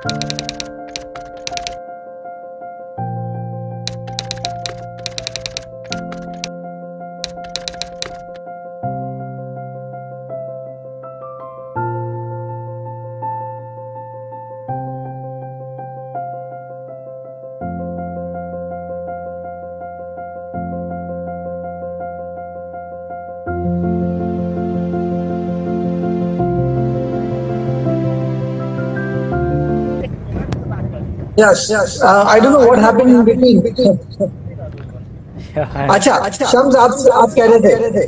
Yes, I don't know what happened in between. अच्छा, शम्स आप कह रहे थे।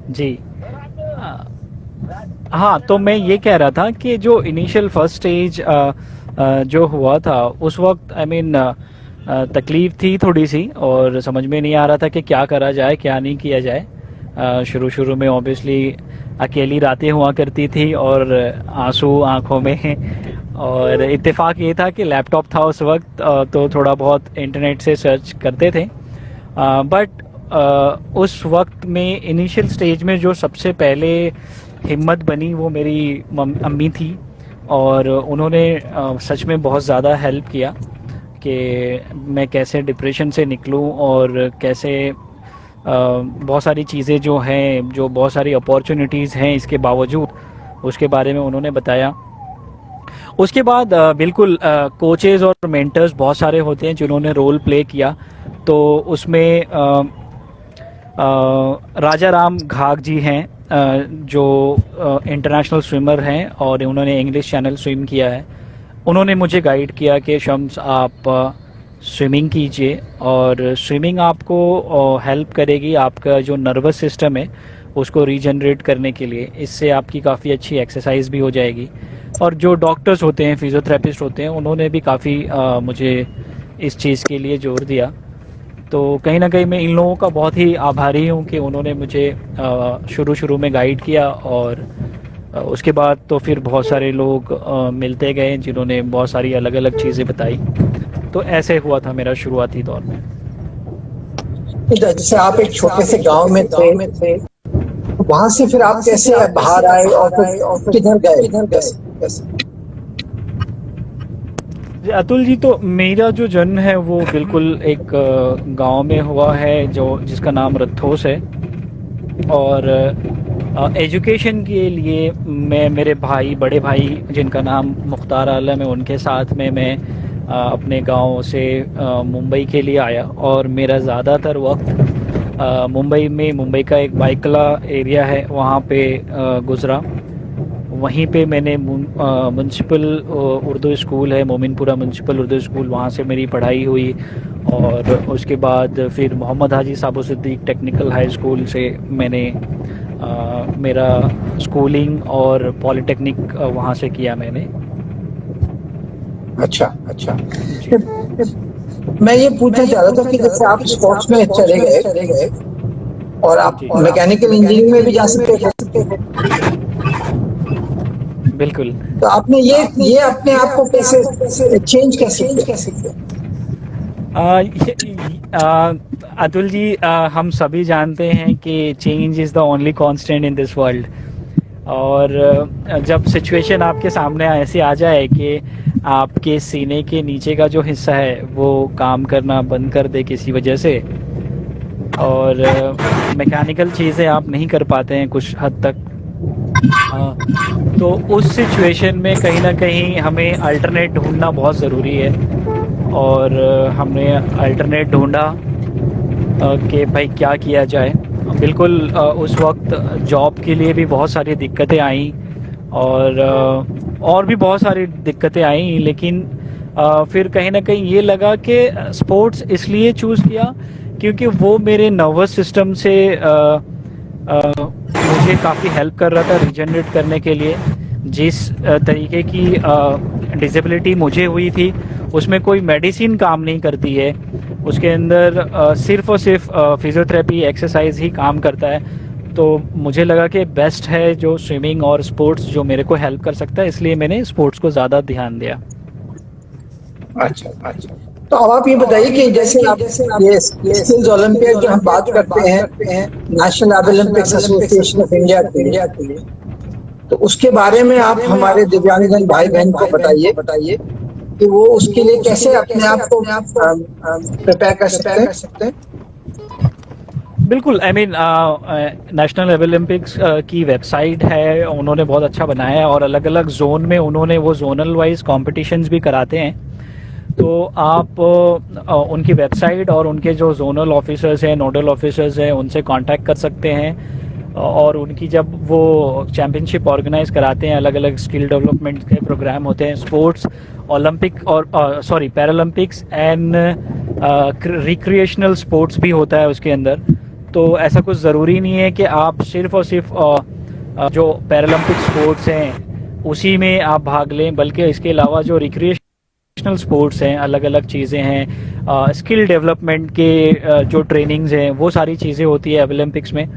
जी। अ, हाँ, तो मैं ये कह रहा था कि जो इनिशियल फर्स्ट स्टेज जो हुआ था उस वक्त आई मीन तकलीफ़ थी थोड़ी सी, और समझ में नहीं आ रहा था कि क्या करा जाए क्या नहीं किया जाए। शुरू शुरू में ऑब्वियसली अकेली रातें हुआ करती थी और आंसू आंखों में। और इत्तेफाक ये था कि लैपटॉप था उस वक्त, तो थोड़ा बहुत इंटरनेट से सर्च करते थे। बट उस वक्त में इनिशियल स्टेज में जो सबसे पहले हिम्मत बनी वो मेरी अम्मी थी। और उन्होंने सच में बहुत ज़्यादा हेल्प किया कि मैं कैसे डिप्रेशन से निकलूं, और कैसे बहुत सारी चीज़ें जो हैं, जो बहुत सारी अपॉर्चुनिटीज़ हैं इसके बावजूद, उसके बारे में उन्होंने बताया। उसके बाद बिल्कुल कोचेज़ और मेंटर्स बहुत सारे होते हैं जिन्होंने रोल प्ले किया। तो उसमें राजा राम घाग जी हैं, जो इंटरनेशनल स्विमर हैं और उन्होंने इंग्लिश चैनल स्विम किया है। उन्होंने मुझे गाइड किया कि शम्स आप स्विमिंग कीजिए, और स्विमिंग आपको हेल्प करेगी आपका जो नर्वस सिस्टम है उसको रीजनरेट करने के लिए। इससे आपकी काफ़ी अच्छी एक्सरसाइज भी हो जाएगी। और जो डॉक्टर्स होते हैं, फिज़ियोथेरेपिस्ट होते हैं, उन्होंने भी काफ़ी मुझे इस चीज़ के लिए जोर दिया। तो कहीं ना कहीं मैं इन लोगों का बहुत ही आभारी हूँ कि उन्होंने मुझे शुरू शुरू में गाइड किया। और उसके बाद तो फिर बहुत सारे लोग मिलते गए जिन्होंने बहुत सारी अलग अलग चीज़ें बताई। तो ऐसे हुआ था मेरा शुरुआती दौर में। जैसे आप एक छोटे से गांव में थे, वहां से फिर आप कैसे बाहर आए और फिर किधर गए, कैसे? अतुल जी, तो मेरा जो जन्म है वो बिल्कुल एक गांव में हुआ है जो जिसका नाम रथोस है। और एजुकेशन के लिए मैं, मेरे भाई, बड़े भाई जिनका नाम मुख्तार आलम है, उनके साथ में मैं अपने गांव से मुंबई के लिए आया। और मेरा ज़्यादातर वक्त मुंबई में, मुंबई का एक बाइकला एरिया है वहाँ पे गुज़रा। वहीं पे मैंने म्यूनसिपल उर्दू स्कूल है, मोमिनपुरा म्यूनसिपल उर्दू स्कूल, वहाँ से मेरी पढ़ाई हुई। और उसके बाद फिर मोहम्मद हाजी साबो सिद्दीक टेक्निकल हाई स्कूल से मैंने मेरा स्कूलिंग और पॉलिटेक्निक वहाँ से किया मैंने। अच्छा, अच्छा। जी मैं ये पूछना चाह रहा था कि जैसे आप स्पोर्ट्स में चले गए और आप जी मैकेनिकल इंजीनियरिंग में भी जा सकते थे, बिल्कुल। तो आपने ये अपने आप को कैसे चेंज कैसे किया? अतुल जी, हम सभी जानते हैं कि change is the only constant in this world. और जब सिचुएशन आपके सामने ऐसी आ जाए कि आपके सीने के नीचे का जो हिस्सा है वो काम करना बंद कर दे किसी वजह से, और मैकेनिकल चीज़ें आप नहीं कर पाते हैं कुछ हद तक, तो उस सिचुएशन में कहीं ना कहीं हमें अल्टरनेट ढूंढना बहुत ज़रूरी है। और हमने अल्टरनेट ढूंढा कि भाई क्या किया जाए। बिल्कुल उस वक्त जॉब के लिए भी बहुत सारी दिक्कतें आई, और भी बहुत सारी दिक्कतें आई। लेकिन फिर कहीं ना कहीं ये लगा कि स्पोर्ट्स इसलिए चूज़ किया क्योंकि वो मेरे नर्वस सिस्टम से मुझे काफ़ी हेल्प कर रहा था रिजनरेट करने के लिए। जिस तरीके की डिसेबिलिटी मुझे हुई थी उसमें कोई मेडिसिन काम नहीं करती है। उसके अंदर सिर्फ़ और सिर्फ फिज़ियोथेरेपी, एक्सरसाइज ही काम करता है। तो मुझे लगा कि बेस्ट है जो स्विमिंग और स्पोर्ट्स जो मेरे को हेल्प कर सकता है, इसलिए मैंने स्पोर्ट्स को ज़्यादा ध्यान दिया। अच्छा, अच्छा। तो अब आप ये बताइए कि जैसे आप ये स्किल्स ओलंपियाड की हम बात करते हैं, national Olympics association of India के लिए, तो उसके बारे में आप हमारे दिव्यांगजन भाई बहन को बताइए कि वो उसके लिए कैसे अपने आप को प्रिपेयर कर सकते हैं? बिल्कुल, आई मीन नेशनल ओलंपिक्स की वेबसाइट है, उन्होंने बहुत अच्छा बनाया है और अलग अलग जोन में उन्होंने वो जोनल वाइज कॉम्पिटिशन्स भी कराते हैं। तो आप उनकी वेबसाइट और उनके जो जोनल ऑफिसर्स हैं, नोडल ऑफिसर्स हैं, उनसे कांटेक्ट कर सकते हैं और उनकी जब वो चैम्पियनशिप ऑर्गेनाइज कराते हैं, अलग अलग स्किल डेवलपमेंट के प्रोग्राम होते हैं, स्पोर्ट्स ओलंपिक और sorry Paralympics and recreational sports भी होता है उसके अंदर। तो ऐसा कुछ ज़रूरी नहीं है कि आप सिर्फ और सिर्फ जो पैरालंपिक स्पोर्ट्स हैं उसी में आप भाग लें, बल्कि इसके अलावा जो रिक्रिएशनल स्पोर्ट्स हैं, अलग अलग चीज़ें हैं, स्किल डेवलपमेंट के जो ट्रेनिंग्स हैं, वो सारी चीज़ें होती है ओलंपिक्स में।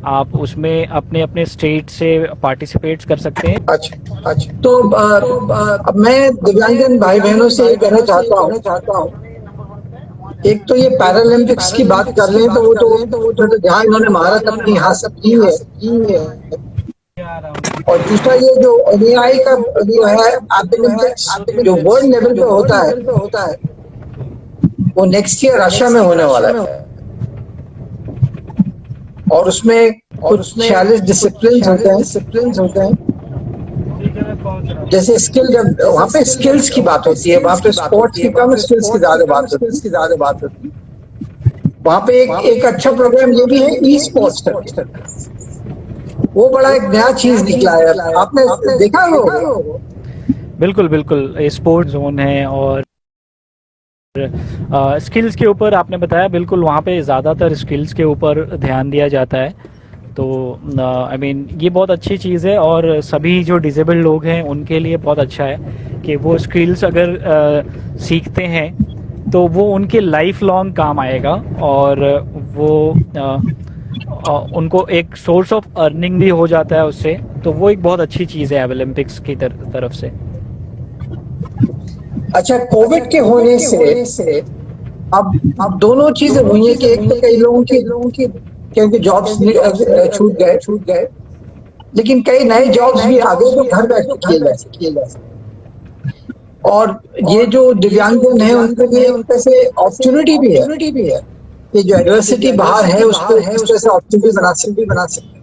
आप उसमें अपने अपने स्टेट से पार्टिसिपेट कर सकते हैं। अच्छा अच्छा। तो अब मैं दिव्यांगजन भाई बहनों से ये कहना चाहता हूँ, एक तो ये पैरालंपिक्स की बात कर रहे हैं तो वो तो जहाँ इन्होंने महारत अपनी हासिल की है, और दूसरा ये जो एनएआई का जो है ओलंपिक्स जो वर्ल्ड लेवल पे होता है वो नेक्स्ट ईयर रशिया में होने वाला है, और उसमें कुछ 46 डिसिप्लिन होते हैं। जैसे स्किल, जब वहाँ पे स्किल्स की बात होती है, वहाँ पे स्पोर्ट्स की कम, स्किल्स की ज्यादा बात होती है। वहाँ पे एक अच्छा प्रोग्राम ये भी है, ई स्पोर्ट्स करके, वो बड़ा एक नया चीज निकला है, आपने देखा वो? बिल्कुल बिल्कुल, स्पोर्ट्स जोन है और स्किल्स के ऊपर आपने बताया, बिल्कुल वहाँ पे ज़्यादातर स्किल्स के ऊपर ध्यान दिया जाता है। तो आई मीन ये बहुत अच्छी चीज़ है और सभी जो डिसेबल्ड लोग हैं उनके लिए बहुत अच्छा है कि वो स्किल्स अगर सीखते हैं तो वो उनके लाइफ लॉन्ग काम आएगा और वो उनको एक सोर्स ऑफ अर्निंग भी हो जाता है उससे। तो वो एक बहुत अच्छी चीज़ है ओलंपिक्स की तरफ से। अच्छा, कोविड के होने से अब दोनों चीजें हुई है कि एक तो कई लोगों की क्योंकि जॉब्स छूट गए, लेकिन कई नए जॉब्स भी आ गए जो घर बैठ के किए जा सकते। और ये जो दिव्यांगजन है उनके लिए एक तरह से अपॉर्चुनिटी भी है कि जो एडवर्सिटी बाहर है उसको इस तरह से अपॉर्चुनिटी बना सकते।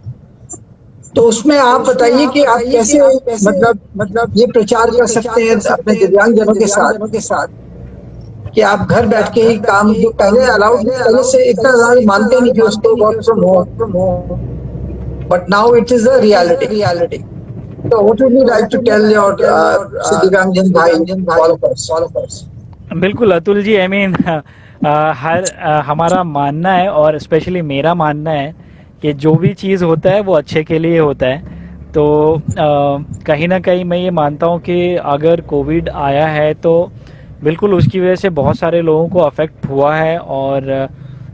तो उसमें आप बताइए कि आप कैसे मतलब ये प्रचार कर सकते हैं अपने दिव्यांगजनों के साथ कि आप घर बैठ के ही काम, जो पहले अलाउड, पहले से इतना ज्यादा मानते नहीं थे उसको, work from home, but now it is a reality. So what would you like to tell your दिव्यांगजन भाई, all of us? बिल्कुल अतुल जी, आई मीन हमारा मानना है और स्पेशली मेरा मानना है कि जो भी चीज़ होता है वो अच्छे के लिए होता है। तो कहीं ना कहीं मैं ये मानता हूँ कि अगर कोविड आया है तो बिल्कुल उसकी वजह से बहुत सारे लोगों को अफेक्ट हुआ है और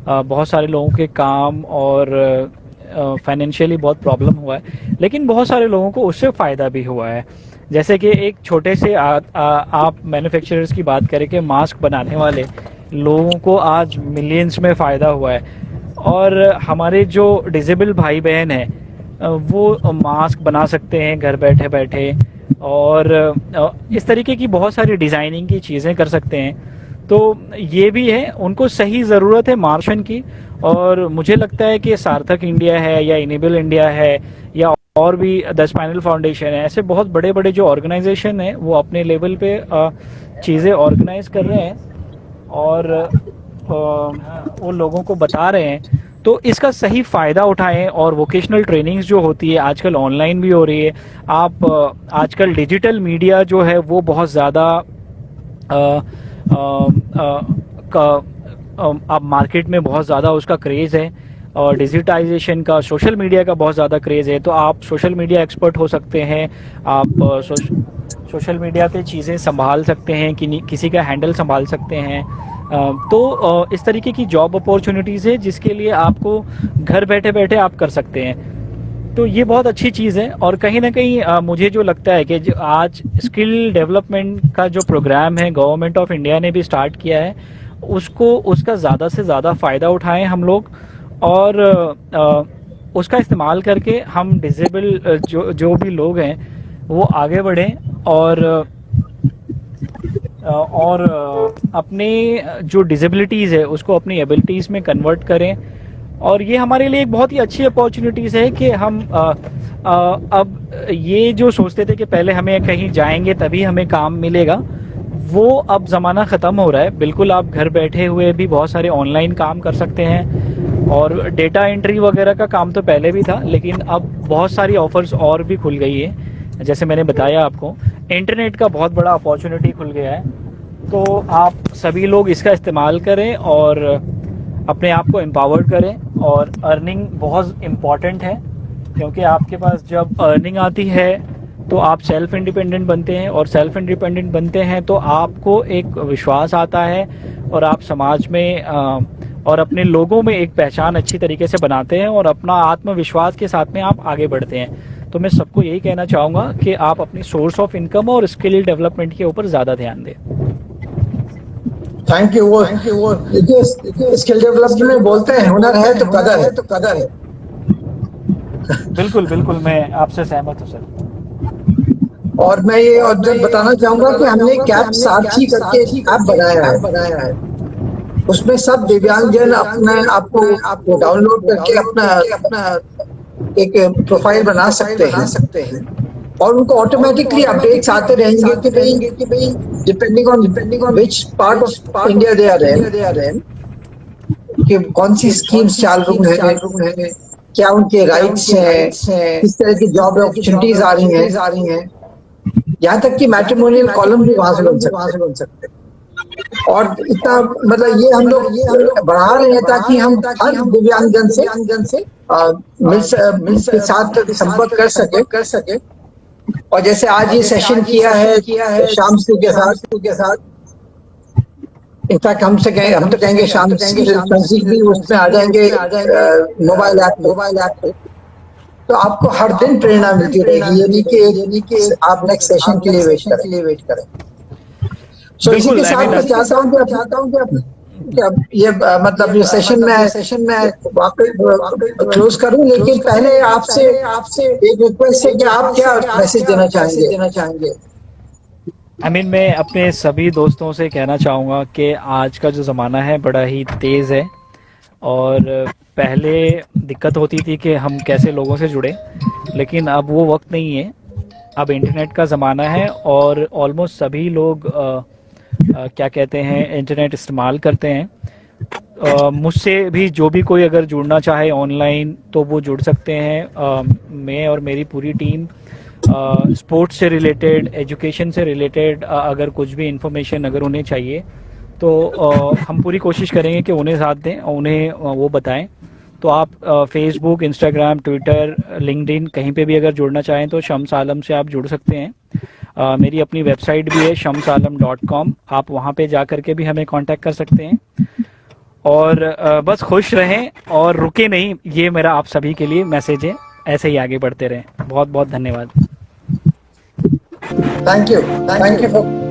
बहुत सारे लोगों के काम और फाइनेंशियली बहुत प्रॉब्लम हुआ है, लेकिन बहुत सारे लोगों को उससे फ़ायदा भी हुआ है। जैसे कि एक छोटे से आप मैन्युफैक्चरर्स की बात करें कि मास्क बनाने वाले लोगों को आज मिलियंस में फ़ायदा हुआ है, और हमारे जो डिसेबल भाई बहन हैं वो मास्क बना सकते हैं घर बैठे बैठे, और इस तरीके की बहुत सारी डिज़ाइनिंग की चीज़ें कर सकते हैं। तो ये भी है, उनको सही ज़रूरत है मार्गदर्शन की, और मुझे लगता है कि सार्थक इंडिया है या इनेबल इंडिया है या और भी द स्पाइनल फाउंडेशन है, ऐसे बहुत बड़े बड़े जो ऑर्गेनाइजेशन हैं वो अपने लेवल पे चीज़ें ऑर्गेनाइज कर रहे हैं और वो लोगों को बता रहे हैं। तो इसका सही फ़ायदा उठाएं, और वोकेशनल ट्रेनिंग्स जो होती है आजकल ऑनलाइन भी हो रही है। आप आजकल डिजिटल मीडिया जो है वो बहुत ज़्यादा अब मार्केट में बहुत ज़्यादा उसका क्रेज़ है, और डिजिटाइजेशन का, सोशल मीडिया का बहुत ज़्यादा क्रेज़ है। तो आप सोशल मीडिया एक्सपर्ट हो सकते हैं, आप सोशल मीडिया पे चीज़ें संभाल सकते हैं, कि किसी का हैंडल संभाल सकते हैं। तो इस तरीके की जॉब अपॉर्चुनिटीज़ है जिसके लिए आपको घर बैठे बैठे आप कर सकते हैं। तो ये बहुत अच्छी चीज़ है, और कहीं ना कहीं मुझे जो लगता है कि जो आज स्किल डेवलपमेंट का जो प्रोग्राम है गवर्नमेंट ऑफ इंडिया ने भी स्टार्ट किया है, उसका ज़्यादा से ज़्यादा फ़ायदा उठाएं हम लोग, और उसका इस्तेमाल करके हम डिसेबल जो भी लोग हैं वो आगे बढ़ें, और और अपने जो डिसेबिलिटीज़ है उसको अपनी एबिलिटीज़ में कन्वर्ट करें। और ये हमारे लिए एक बहुत ही अच्छी अपॉर्चुनिटीज़ है कि हम अब ये जो सोचते थे कि पहले हमें कहीं जाएंगे तभी हमें काम मिलेगा, वो अब ज़माना ख़त्म हो रहा है। बिल्कुल आप घर बैठे हुए भी बहुत सारे ऑनलाइन काम कर सकते हैं, और डेटा एंट्री वगैरह का काम तो पहले भी था, लेकिन अब बहुत सारी ऑफ़र्स और भी खुल गई है। जैसे मैंने बताया आपको, इंटरनेट का बहुत बड़ा अपॉर्चुनिटी खुल गया है। तो आप सभी लोग इसका इस्तेमाल करें और अपने आप को एम्पावर्ड करें। और अर्निंग बहुत इम्पॉर्टेंट है, क्योंकि आपके पास जब अर्निंग आती है तो आप सेल्फ़ इंडिपेंडेंट बनते हैं, और सेल्फ़ इंडिपेंडेंट बनते हैं तो आपको एक विश्वास आता है, और आप समाज में और अपने लोगों में एक पहचान अच्छी तरीके से बनाते हैं, और अपना आत्मविश्वास के साथ में आप आगे बढ़ते हैं। तो मैं सबको यही कहना चाहूँगा कि आप अपनी सोर्स ऑफ इनकम और स्किल डेवलपमेंट के ऊपर ज़्यादा ध्यान दें। Thank you. वो देखिए, स्किल डेवलपमेंट में बोलते हैं हुनर है तो कदर है। बिल्कुल बिल्कुल, मैं आपसे सहमत हूँ सर। और मैं ये और जब बताना चाहूंगा कि हमने कैप सारथी करके एक ऐप बनाया है। उसमें सब दिव्यांगजन अपने आपको डाउनलोड करके अपना एक प्रोफाइल बना सकते हैं, और उनको ऑटोमेटिकली अपडेट्स आते रहेंगे कि भाई depending on which part of India they are in, कि कौन सी स्कीम्स चालू है, क्या उनके राइट्स हैं, किस तरह की जॉब अपॉर्चुनिटीज आ रही हैं, यहाँ तक कि मैट्रिमोनियल कॉलम भी वहां से बन सकते हैं। और इतना मतलब ये हम लोग बढ़ा रहे हैं ताकि हम हर दिव्यांगजन से के साथ संपर्क कर सके। और जैसे आज ये सेशन किया है शाम के साथ, इनफैक्ट हम तो कहेंगे शाम संजीव भी उसमें आ जाएंगे मोबाइल ऐप पे। तो आपको हर दिन प्रेरणा मिलती रहेगी, ये नहीं कि आप नेक्स्ट सेशन के लिए वेट करें। सो इसी के साथ मैं चाहता हूँ कि अब ये मतलब ये सेशन में वाकई क्लोज करूं, लेकिन पहले आपसे एक रिक्वेस्ट है कि आप क्या मैसेज देना चाहेंगे। मैं अपने सभी दोस्तों से कहना चाहूँगा कि आज का जो ज़माना है बड़ा ही तेज़ है, और पहले दिक्कत होती थी कि हम कैसे लोगों से जुड़े, लेकिन अब वो वक्त नहीं है। अब इंटरनेट का ज़माना है, और ऑलमोस्ट सभी लोग क्या कहते हैं, इंटरनेट इस्तेमाल करते हैं। मुझसे भी जो भी कोई अगर जुड़ना चाहे ऑनलाइन तो वो जुड़ सकते हैं। मैं और मेरी पूरी टीम स्पोर्ट्स से रिलेटेड, एजुकेशन से रिलेटेड अगर कुछ भी इंफॉर्मेशन अगर उन्हें चाहिए तो हम पूरी कोशिश करेंगे कि उन्हें साथ दें और उन्हें वो बताएं। तो आप फेसबुक, इंस्टाग्राम, ट्विटर, लिंक्डइन कहीं पे भी अगर जुड़ना चाहें तो शम्स आलम से आप जुड़ सकते हैं। मेरी अपनी वेबसाइट भी है shamsalam.com, आप वहाँ पे जा कर के भी हमें कांटेक्ट कर सकते हैं। और बस खुश रहें और रुके नहीं, ये मेरा आप सभी के लिए मैसेज है। ऐसे ही आगे बढ़ते रहें। बहुत बहुत धन्यवाद। Thank you for